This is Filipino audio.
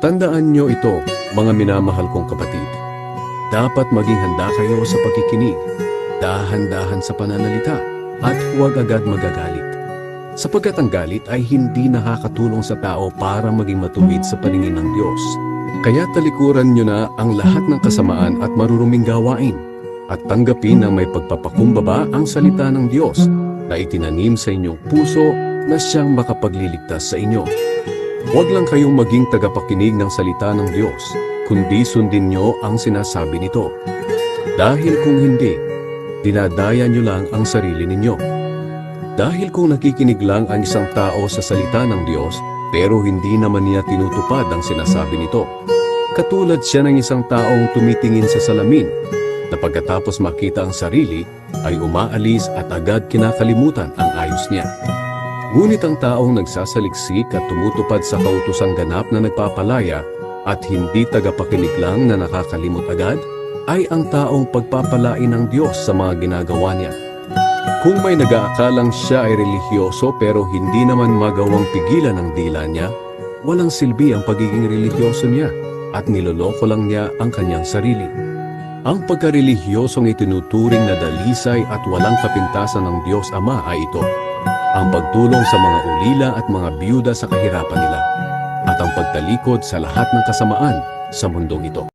Tandaan nyo ito, mga minamahal kong kapatid. Dapat maging handa kayo sa pagkikinig, dahan-dahan sa pananalita, at huwag agad magagalit. Sapagkat ang galit ay hindi nakakatulong sa tao para maging matuwid sa paningin ng Diyos. Kaya talikuran nyo na ang lahat ng kasamaan at maruruming gawain, at tanggapin na may pagpapakumbaba ang salita ng Diyos na itinanim sa inyong puso na siyang makapagliligtas sa inyo. Huwag lang kayong maging tagapakinig ng salita ng Diyos, kundi sundin nyo ang sinasabi nito. Dahil kung hindi, dinadaya nyo lang ang sarili ninyo. Dahil kung nakikinig lang ang isang tao sa salita ng Diyos, pero hindi naman niya tinutupad ang sinasabi nito, katulad siya ng isang taong tumitingin sa salamin, na pagkatapos makita ang sarili, ay umaalis at agad kinakalimutan ang ayos niya. Ngunit ang taong nagsasaliksik at tumutupad sa kautosang ganap na nagpapalaya at hindi tagapakinig lang na nakakalimot agad, ay ang taong pagpapalain ng Diyos sa mga ginagawa niya. Kung may nag-aakalang siya ay relihiyoso pero hindi naman magawang pigilan ang dila niya, walang silbi ang pagiging relihiyoso niya at niloloko lang niya ang kanyang sarili. Ang pagkarelihiyosong itinuturing na dalisay at walang kapintasan ng Diyos Ama ay ito: ang pagtulong sa mga ulila at mga biyuda sa kahirapan nila, at ang pagtalikod sa lahat ng kasamaan sa mundong ito.